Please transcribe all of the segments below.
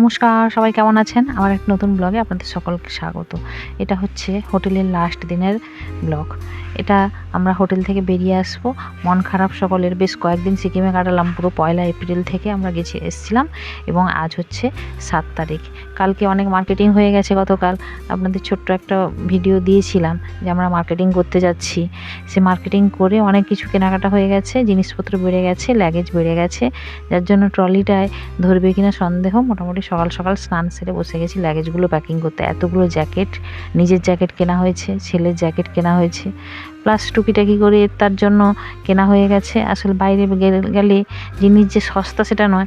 নমস্কার, সবাই কেমন আছেন? আমার একটা নতুন ব্লগে আপনাদের সকলকে স্বাগত। এটা হচ্ছে হোটেলের লাস্ট দিনের ব্লগ। এটা আমরা হোটেল থেকে বেরিয়ে আসবো। মন খারাপ সকলের, বেশ কয়েকদিন সিকিমে কাটালাম। পুরো 1 এপ্রিল থেকে আমরা এসেছিলাম এবং আজ হচ্ছে 7 তারিখ। কালকে অনেক মার্কেটিং হয়ে গেছে। গতকাল আপনাদের ছোট্ট একটা ভিডিও দিয়েছিলাম যে আমরা মার্কেটিং করতে যাচ্ছি। সে মার্কেটিং করে অনেক কিছু কেনাকাটা হয়ে গেছে, জিনিসপত্র বেড়ে গেছে, লাগেজ বেড়ে গেছে, যার জন্য ট্রলিটায় ধরবে কিনা সন্দেহ। মোটামুটি সকাল সকাল স্নান সেরে বসে গেছি লাগেজগুলো প্যাকিং করতে। এতগুলো জ্যাকেট, নিজের জ্যাকেট কেনা হয়েছে, ছেলের জ্যাকেট কেনা হয়েছে, প্লাস টুকিটাকি করে তার জন্য কেনা হয়ে গেছে। আসলে বাইরে গেলে জিনিস যে সস্তা সেটা নয়,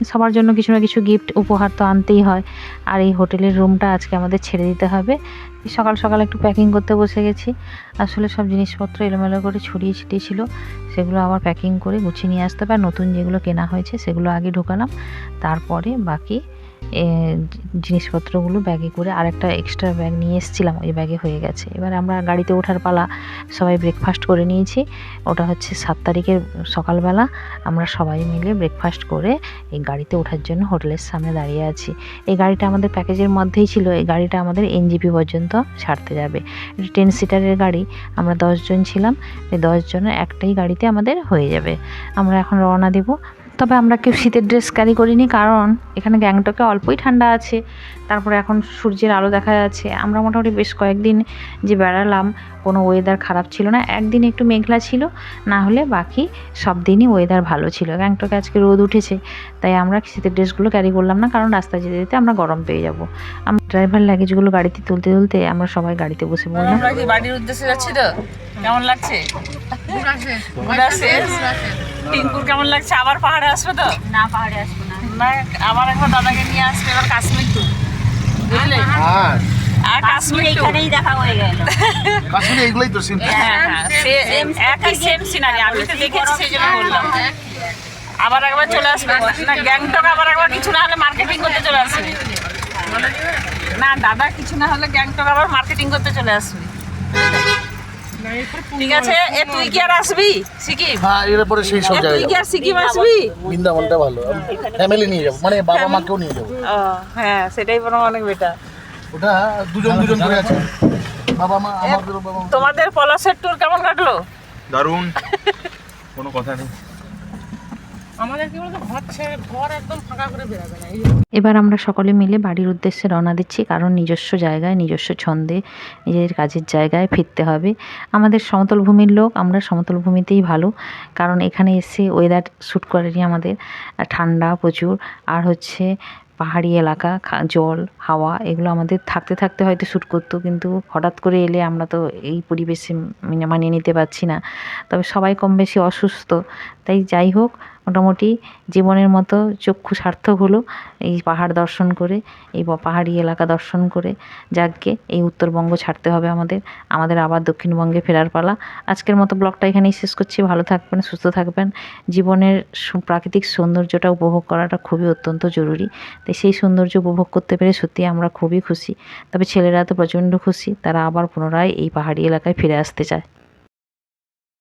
সবার জন্য কিছু না কিছু গিফট উপহার তো আনতেই হয়। আর এই হোটেলের রুমটা আজকে আমাদের ছেড়ে দিতে হবে। সকাল সকাল একটু প্যাকিং করতে বসে গেছি। আসলে সব জিনিসপত্র এলোমেলো করে ছড়িয়ে ছিটিয়ে ছিল, সেগুলো আবার প্যাকিং করে গুছিয়ে নিয়ে আসতে হবে। আর নতুন যেগুলো কেনা হয়েছে সেগুলো আগে ঢোকালাম, তারপরে বাকি জিনিসপত্রগুলো ব্যাগে করে আরেকটা এক্সট্রা ব্যাগ নিয়ে এসেছিলাম, ওই ব্যাগে হয়ে গেছে। এবার আমরা গাড়িতে ওঠার পালা। সবাই ব্রেকফাস্ট করে নিয়েছি। ওটা হচ্ছে 7 তারিখের সকালবেলা আমরা সবাই মিলে ব্রেকফাস্ট করে এই গাড়িতে ওঠার জন্য হোটেলের সামনে দাঁড়িয়ে আছি। এই গাড়িটা আমাদের প্যাকেজের মধ্যেই ছিল। এই গাড়িটা আমাদের এনজেপি পর্যন্ত ছাড়তে যাবে। এটা 10 সিটারের গাড়ি। আমরা 10 জন ছিলাম। এই 10 জনের একটাই গাড়িতে আমাদের হয়ে যাবে। আমরা এখন রওনা দেব। তবে আমরা কেউ শীতের ড্রেস ক্যারি করিনি, কারণ এখানে গ্যাংটকে অল্পই ঠান্ডা আছে। তারপরে এখন সূর্যের আলো দেখা যাচ্ছে। আমরা মোটামুটি বেশ কয়েকদিন যে বেড়ালাম, কোনো ওয়েদার খারাপ ছিল না। একদিন একটু মেঘলা ছিল, না হলে বাকি সব দিনই ওয়েদার ভালো ছিল। গ্যাংটকে আজকে রোদ উঠেছে, তাই আমরা শীতের ড্রেসগুলো ক্যারি করলাম না, কারণ রাস্তায় যেতে যেতে আমরা গরম পেয়ে যাব। আমরা ড্রাইভার লাগেজগুলো গাড়িতে তুলতে তুলতে আমরা সবাই গাড়িতে বসে পড়লাম। আমরা কি বাড়ির উদ্দেশ্যে যাচ্ছি তো? কেমন লাগছে? টিঙ্কুর কেমন লাগছে? আবার পাহাড়ে আসবে তো? না, পাহাড়ে আসবো না। না, আবার একবার দাদাকে নিয়ে আসবে। এবার কাশ্মীর ট্যুর, বুঝলে? আর কাশ্মীর এখানেই দেখা হয়ে গেল। কাশ্মীরে এগুলোই তো সিন। একই সেম সিনারি, আমি তো দেখেছি, সেই জন্য বললাম। আবার একবার চলে আসবে না গ্যাংটক, আবার একবার কিছু না হলে মার্কেটিং করতে চলে আসবে। না দাদা, কিছু না হলে গ্যাংটক আবার মার্কেটিং করতে চলে আসবে। ঠিক আছে, তুই কি আর আসবি সিকিম? হ্যাঁ, এর পরে সেই সব তুই জায়গায় কি আর সিকিম আসবি? বৃন্দাবনটা ভালো, ফ্যামিলি নিয়ে যাবো, মানে বাবা মাকেও নিয়ে যাবো। হ্যাঁ, সেটাই বরং অনেক বেটার। ওটা দুজন দুজন করে আছে, বাবা মা, আমাদের বাবা মা। তোমাদের পলাশের ট্যুর কেমন কাটলো? দারুণ, কোনো কথা নেই। আমাদের কি বলতো, ঘর একদম ফাঁকা করে বেরাবে না। এবার আমরা সকলে মিলে বাড়ির উদ্দেশ্যে রওনা দিচ্ছি, কারণ নিজস্ব জায়গায়, নিজস্ব ছন্দে, নিজেদের কাজের জায়গায় ফিরতে হবে। আমাদের সমতল ভূমির লোক, আমরা সমতল ভূমিতেই ভালো, কারণ এখানে এসে ওয়েদার শ্যুট করেনি আমাদের। ঠান্ডা প্রচুর, আর হচ্ছে পাহাড়ি এলাকা, জল হাওয়া, এগুলো আমাদের থাকতে থাকতে হয়তো শ্যুট করতো, কিন্তু হঠাৎ করে এলে আমরা তো এই পরিবেশে মানিয়ে নিতে পারছি না। তবে সবাই কম বেশি অসুস্থ, তাই যাই হোক, মোটামুটি জীবনের মতো চক্ষু সার্থক হলো এই পাহাড় দর্শন করে, এই পাহাড়ি এলাকা দর্শন করে। যাকগে, এই উত্তরবঙ্গ ছাড়তে হবে আমাদের আবার দক্ষিণবঙ্গে ফেরার পালা। আজকের মতো ব্লগটা এখানেই শেষ করছি। ভালো থাকবেন, সুস্থ থাকবেন। জীবনের প্রাকৃতিক সৌন্দর্যটা উপভোগ করাটা খুবই অত্যন্ত জরুরি, তাই সেই সৌন্দর্য উপভোগ করতে পেরে সত্যি আমরা খুবই খুশি। তবে ছেলেরা তো প্রচণ্ড খুশি, তারা আবার পুনরায় এই পাহাড়ি এলাকায় ফিরে আসতে চায়।